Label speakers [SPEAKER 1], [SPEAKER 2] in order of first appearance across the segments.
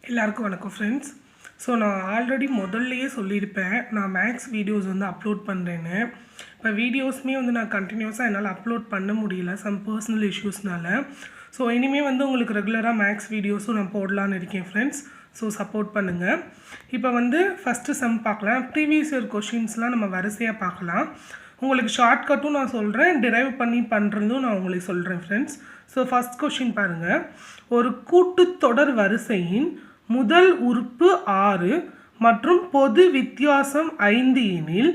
[SPEAKER 1] எல்லாருக்கும் வணக்கம் friends. So நான் ஆல்ரெடி முதல்லையே சொல்லியிருப்பேன், நான் மேக்ஸ் வீடியோஸ் வந்து அப்லோட் பண்ணுறேன்னு. இப்போ வீடியோஸுமே வந்து நான் கண்டினியூஸாக என்னால் அப்லோட் பண்ண முடியல, சம் பர்சனல் இஷ்யூஸ்னால. ஸோ இனிமேல் வந்து உங்களுக்கு ரெகுலராக மேக்ஸ் வீடியோஸும் நான் போடலான்னு இருக்கேன் ஃப்ரெண்ட்ஸ். ஸோ சப்போர்ட் பண்ணுங்கள். இப்போ வந்து ஃபஸ்ட்டு சம் பார்க்கலாம். ப்ரீவியஸ் இயர் கொஷின்ஸ்லாம் நம்ம வரிசையாக பார்க்கலாம். உங்களுக்கு ஷார்ட்கட்டும் நான் சொல்கிறேன், டிரைவ் பண்ணி பண்ணுறதும் நான் உங்களுக்கு சொல்கிறேன் ஃப்ரெண்ட்ஸ். ஸோ ஃபஸ்ட் கொஷின் பாருங்கள். ஒரு கூட்டுத்தொடர் வரிசையின் முதல் உறுப்பு 6 மற்றும் பொது வித்தியாசம் 5 எனில்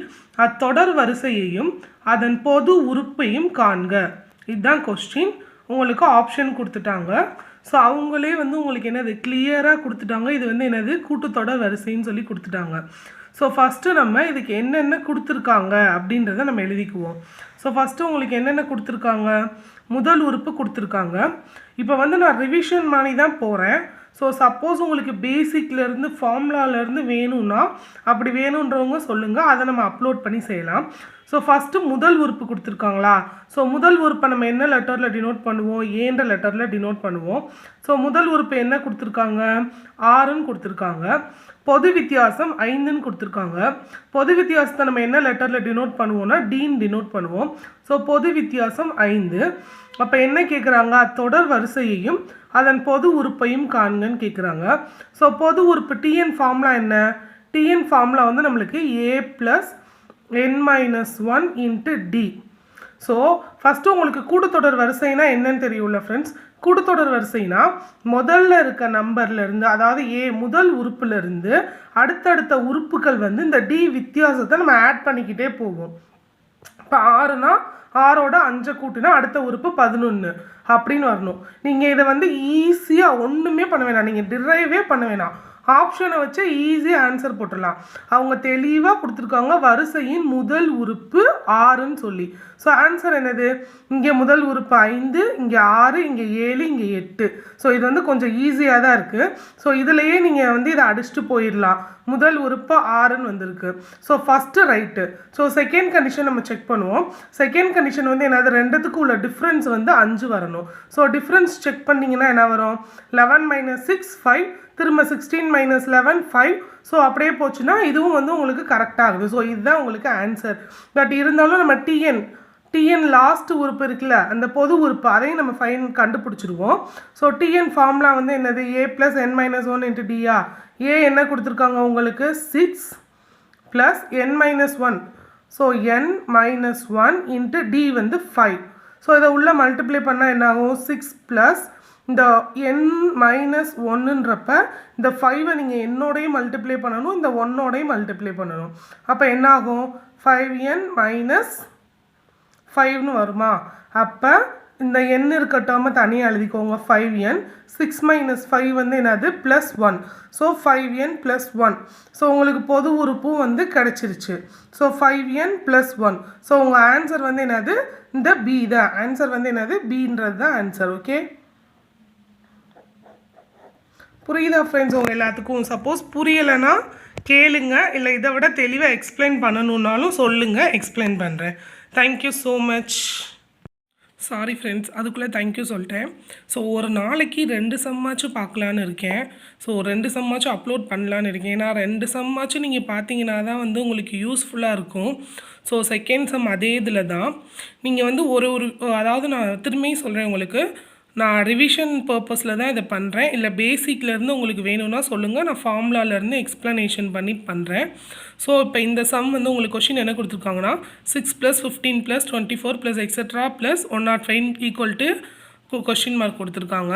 [SPEAKER 1] அத்தொடர் வரிசையையும் அதன் பொது உறுப்பையும் காண்க. இதுதான் கொஸ்டின். உங்களுக்கு ஆப்ஷன் கொடுத்துட்டாங்க. ஸோ அவங்களே வந்து உங்களுக்கு என்னது கிளியராக கொடுத்துட்டாங்க. இது வந்து என்னது கூட்டுத்தொடர் வரிசைன்னு சொல்லி கொடுத்துட்டாங்க. ஸோ ஃபஸ்ட்டு நம்ம இதுக்கு என்னென்ன கொடுத்துருக்காங்க அப்படின்றத நம்ம எழுதிக்குவோம். ஸோ ஃபஸ்ட்டு உங்களுக்கு என்னென்ன கொடுத்துருக்காங்க, முதல் உறுப்பு கொடுத்துருக்காங்க. இப்போ வந்து நான் ரிவிஷன் மாதிரி தான் போகிறேன். ஸோ சப்போஸ் உங்களுக்கு பேசிக்லேருந்து ஃபார்முலாலேருந்து வேணும்னா அப்படி வேணுன்றவங்க சொல்லுங்கள், அதை நம்ம அப்லோட் பண்ணி செய்யலாம். ஸோ ஃபஸ்ட்டு முதல் உறுப்பு கொடுத்துருக்காங்களா? ஸோ முதல் உறுப்பை நம்ம என்ன லெட்டரில் டினோட் பண்ணுவோம்? ஏன்ற லெட்டரில் டினோட் பண்ணுவோம். ஸோ முதல் உறுப்பு என்ன கொடுத்துருக்காங்க? 6ன்னு கொடுத்துருக்காங்க. பொது வித்தியாசம் 5ன்னு கொடுத்துருக்காங்க. பொது வித்தியாசத்தை நம்ம என்ன லெட்டரில் டினோட் பண்ணுவோம்னா டீன் டினோட் பண்ணுவோம். ஸோ பொது வித்தியாசம் 5. அப்போ என்ன கேட்குறாங்க? தொடர் வரிசையையும் அதன் பொது உறுப்பையும் காண்கன்னு கேட்குறாங்க. ஸோ பொது உறுப்பு டிஎன் ஃபார்முலா என்ன? டிஎன் ஃபார்முலா வந்து நம்மளுக்கு a + n-1 × d. So first உங்களுக்கு கூட்டுத்தொடர் வரிசைனா என்னன்னு தெரியும்ல ஃப்ரெண்ட்ஸ். கூட்டுத்தொடர் வரிசைனா முதல்ல இருக்க நம்பர்லேருந்து, அதாவது முதல் உறுப்புலேருந்து அடுத்தடுத்த உறுப்புகள் வந்து இந்த டி வித்தியாசத்தை நம்ம ஆட் பண்ணிக்கிட்டே போவோம். இப்போ 6னா 6ஓட 5 கூட்டினா அடுத்த உறுப்பு 11 அப்படின்னு வரணும். நீங்கள் இதை வந்து ஈஸியாக ஒன்றுமே பண்ண வேணாம், நீங்கள் டிரைவே பண்ண வேணாம், ஆப்ஷனை வச்சு ஈஸியாக ஆன்சர் போட்டுடலாம். அவங்க தெளிவாக கொடுத்துருக்காங்க வரிசையின் முதல் உறுப்பு 6ன்னு சொல்லி. ஸோ ஆன்சர் என்னது? இங்கே முதல் உறுப்பு 5, இங்கே 6, இங்கே 7, இங்கே 8. ஸோ இது வந்து கொஞ்சம் ஈஸியாக தான் இருக்குது. ஸோ இதுலேயே நீங்கள் வந்து இதை அடிச்சுட்டு போயிடலாம். முதல் உறுப்பு 6ன்னு வந்திருக்கு. So first right. So second condition நம்ம செக் பண்ணுவோம். செகண்ட் கண்டிஷன் வந்து என்னது? ரெண்டுத்துக்கும் உள்ள டிஃப்ரென்ஸ் வந்து 5 வரணும். ஸோ டிஃப்ரென்ஸ் செக் பண்ணிங்கன்னா என்ன வரும்? 11 - 6 5, திரும்ப 16 - 11 5. ஸோ அப்படியே போச்சுன்னா இதுவும் வந்து உங்களுக்கு கரெக்டாக ஆகுது. ஸோ இதுதான் உங்களுக்கு ஆன்சர். பட் இருந்தாலும் நம்ம டிஎன் லாஸ்ட் உறுப்பு இருக்குல்ல, அந்த பொது உறுப்பு, அதையும் நம்ம கண்டுபிடிச்சிருவோம். ஸோ டிஎன் ஃபார்முலா வந்து என்னது? a + n-1 × d. ஏ என்ன கொடுத்துருக்காங்க உங்களுக்கு? 6 + n-1. ஸோ n-1 × d வந்து 5. ஸோ இதை உள்ள மல்டிப்ளை பண்ணால் என்ன ஆகும்? 6 + இந்த n-1ன்றப்ப இந்த 5ஐ நீங்கள் என்னோடையும் மல்டிப்ளை பண்ணணும், இந்த 1ஓடையும் மல்டிப்ளை பண்ணணும். அப்போ என்ன ஆகும்? 5n - 5ன்னு வருமா? அப்போ இந்த n இருக்க டேர்மை தனியாக எழுதிக்கோங்க. 5n 6 - 5 வந்து என்னது? +1. So 5n + 1. ஸோ உங்களுக்கு பொது உறுப்பும் வந்து கிடச்சிருச்சு. So 5n + 1. ஸோ உங்கள் ஆன்சர் வந்து என்னது? இந்த பி தான் ஆன்சர். வந்து என்னது? பின்றது தான் ஆன்சர். ஓகே, புரியுதா ஃப்ரெண்ட்ஸ் உங்கள் எல்லாத்துக்கும்? சப்போஸ் புரியலைன்னா கேளுங்க, இல்லை இதை விட தெளிவாக எக்ஸ்பிளைன் பண்ணணுன்னாலும் சொல்லுங்கள், எக்ஸ்பிளைன் பண்ணுறேன். Thank you so much. Sorry friends, அதுக்குள்ளே தேங்க்யூ சொல்லிட்டேன். ஸோ ஒரு நாளைக்கு 2 சம்மாச்சும் பார்க்கலான்னு இருக்கேன். ஸோ 2 சம்மாச்சும் அப்லோட் பண்ணலான்னு இருக்கேன். ஏன்னா 2 சம்மாச்சும் நீங்கள் பார்த்தீங்கன்னா தான் வந்து உங்களுக்கு யூஸ்ஃபுல்லாக இருக்கும். ஸோ செகண்ட் சம் அதே இதில் தான் நீங்கள் வந்து அதாவது நான் திரும்பியும் சொல்கிறேன் உங்களுக்கு, நான் ரிவிஷன் பர்பஸில் தான் இதை பண்ணுறேன். இல்லை பேசிக்லேருந்து உங்களுக்கு வேணும்னா சொல்லுங்கள், நான் ஃபார்முலாலேருந்து எக்ஸ்ப்ளனேஷன் பண்ணி பண்ணுறேன். ஸோ இப்போ இந்த சம் வந்து உங்களுக்கு கொஷின் என்ன கொடுத்துருக்காங்கன்னா 6 + 15 + 24 + etc. + 105 = கொஷின் மார்க் கொடுத்துருக்காங்க.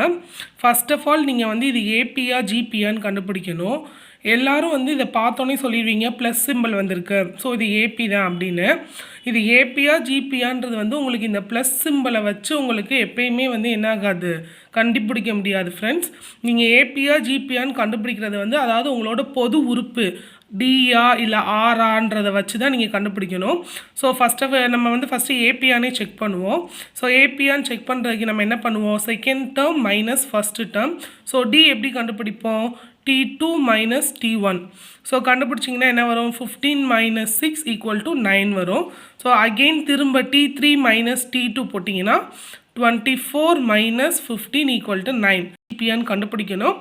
[SPEAKER 1] ஃபர்ஸ்ட் ஆஃப் ஆல் நீங்கள் வந்து இது ஏபியா ஜிபியான்னு கண்டுபிடிக்கணும். எல்லோரும் வந்து இதை பார்த்தோன்னே சொல்லிடுவீங்க ப்ளஸ் சிம்பிள் வந்திருக்கு, ஸோ இது ஏபி தான் அப்படின்னு. இது ஏபியா ஜிபியான்றது வந்து உங்களுக்கு இந்த ப்ளஸ் சிம்பிளை வச்சு உங்களுக்கு எப்பயுமே வந்து என்ன ஆகாது, கண்டுபிடிக்க முடியாது ஃப்ரெண்ட்ஸ். நீங்கள் ஏபியா ஜிபியான்னு கண்டுபிடிக்கிறது வந்து அதாவது உங்களோட பொது உறுப்பு டியா இல்லை ஆரான்றதை வச்சு தான் நீங்கள் கண்டுபிடிக்கணும். ஸோ நம்ம வந்து ஃபஸ்ட்டு ஏபியானே செக் பண்ணுவோம். ஸோ ஏபியான்னு செக் பண்ணுறதுக்கு நம்ம என்ன பண்ணுவோம்? Second term minus first term. So D எப்படி கண்டுபிடிப்போம்? T2 - T1. ஸோ கண்டுபிடிச்சிங்கன்னா என்ன வரும்? 15 - 6 = 9 வரும். ஸோ அகெயின் திரும்ப T3 - T2 போட்டிங்கன்னா 24 - 15 = 9. ஏபியான்னு கண்டுபிடிக்கணும்.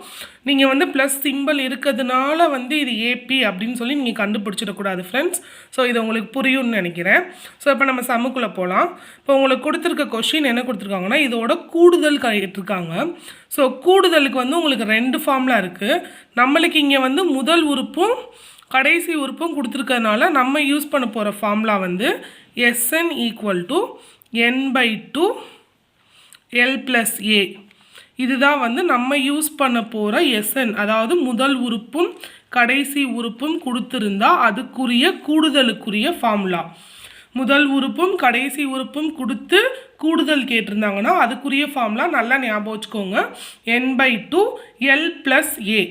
[SPEAKER 1] நீங்கள் வந்து ப்ளஸ் சிம்பிள் இருக்கிறதுனால வந்து இது ஏபி அப்படின்னு சொல்லி நீங்கள் கண்டுபிடிச்சிடக்கூடாது ஃப்ரெண்ட்ஸ். ஸோ இது உங்களுக்கு புரியும்னு நினைக்கிறேன். ஸோ இப்போ நம்ம சம்முக்குள்ளே போகலாம். இப்போ உங்களுக்கு கொடுத்துருக்க கொஷின் என்ன கொடுத்துருக்காங்கன்னா இதோட கூடுதல் கேட்டிருக்காங்க. ஸோ கூடுதலுக்கு வந்து உங்களுக்கு 2 ஃபார்முலா இருக்குது. நம்மளுக்கு இங்கே வந்து முதல் உறுப்பும் கடைசி உறுப்பும் கொடுத்துருக்கறனால நம்ம யூஸ் பண்ண போகிற ஃபார்முலா வந்து Sn = n/2 L + A. இதுதான் வந்து நம்ம யூஸ் பண்ண போகிற Sn. அதாவது முதல் உறுப்பும் கடைசி உறுப்பும் கொடுத்துருந்தா அதுக்குரிய கூடுதலுக்குரிய ஃபார்முலா. முதல் உறுப்பும் கடைசி உறுப்பும் கொடுத்து கூடுதல் கேட்டிருந்தாங்கன்னா அதுக்குரிய ஃபார்முலா நல்லா ஞாபகம் வச்சுக்கோங்க. n/2 L + A.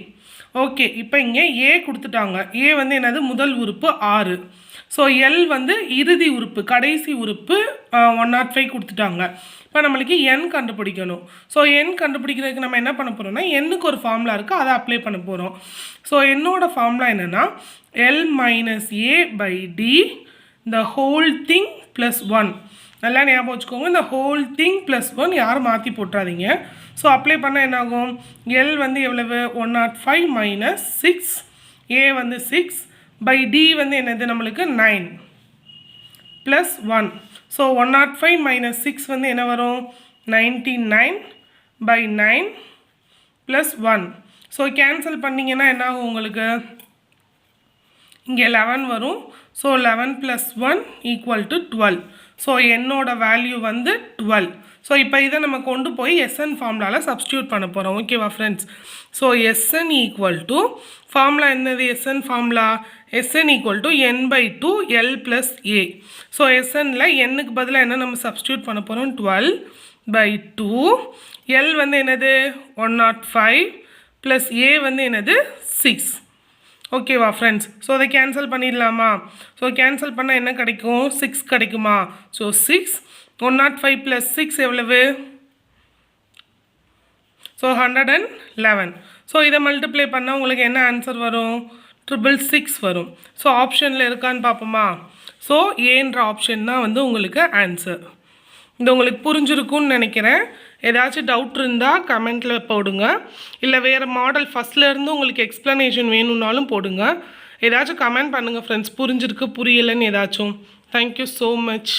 [SPEAKER 1] ஓகே, இப்போ இங்கே ஏ கொடுத்துட்டாங்க. ஏ வந்து என்னது முதல் உறுப்பு 6. ஸோ எல் வந்து இறுதி உறுப்பு கடைசி உறுப்பு 105 கொடுத்துட்டாங்க. இப்போ நம்மளுக்கு என் கண்டுபிடிக்கணும். ஸோ என் கண்டுபிடிக்கிறதுக்கு நம்ம என்ன பண்ண போகிறோம்னா எண்ணுக்கு ஒரு ஃபார்முலா இருக்குது, அதை அப்ளை பண்ண போகிறோம். ஸோ என்னோட ஃபார்முலா என்னென்னா L - A/D the whole thing +1. நல்லா ஞாபகம் வச்சுக்கோங்க. இந்த ஹோல் திங் +1 யாரும் மாற்றி போட்டுறாதீங்க. ஸோ அப்ளை பண்ணால் என்னாகும்? எல் வந்து எவ்வளவு? 105 - 6. ஏ வந்து 6/D வந்து என்னது நம்மளுக்கு 9 +1. ஸோ 105 - 6 வந்து என்ன வரும்? 99/9 +1. ஸோ கேன்சல் பண்ணிங்கன்னா என்ன ஆகும் உங்களுக்கு? இங்கே 11 வரும். ஸோ 11 + 1 = 12. ஸோ என்னோட வேல்யூ வந்து 12. ஸோ இப்போ இதை நம்ம கொண்டு போய் Sn ஃபார்முலாவில் சப்ஸ்டியூட் பண்ண போகிறோம். ஓகேவா ஃப்ரெண்ட்ஸ்? ஸோ Sn = ஃபார்முலா என்னது? Sn formula Sn = n/2 L + A. So Snல என்னுக்கு பதிலாக என்ன நம்ம சப்ஸ்டியூட் பண்ண போகிறோம்? 12/2. L வந்து என்னது? 105 + A வந்து என்னது? 6. ஓகேவா ஃப்ரெண்ட்ஸ்? ஸோ அதை கேன்சல் பண்ணிடலாமா? ஸோ கேன்சல் பண்ணால் என்ன கிடைக்கும்? 6 கிடைக்குமா? ஸோ 6 105 + 6 எவ்வளவு? ஸோ 111. ஸோ இதை மல்டிப்ளை பண்ணால் உங்களுக்கு என்ன ஆன்சர் வரும்? 666 வரும். ஸோ ஆப்ஷனில் இருக்கான்னு பார்ப்போமா? ஸோ ஏன்ற ஆப்ஷன் தான் வந்து உங்களுக்கு ஆன்சர். இது உங்களுக்கு புரிஞ்சிருக்கும்னு நினைக்கிறேன். ஏதாச்சும் டவுட் இருந்தால் கமெண்ட்டில் போடுங்க. இல்லை வேறு மாடல் ஃபஸ்ட்லேருந்து உங்களுக்கு எக்ஸ்ப்ளனேஷன் வேணும்னாலும் போடுங்க. ஏதாச்சும் கமெண்ட் பண்ணுங்கள் ஃப்ரெண்ட்ஸ், புரிஞ்சிருக்கு புரியலைன்னு ஏதாச்சும். Thank you so much.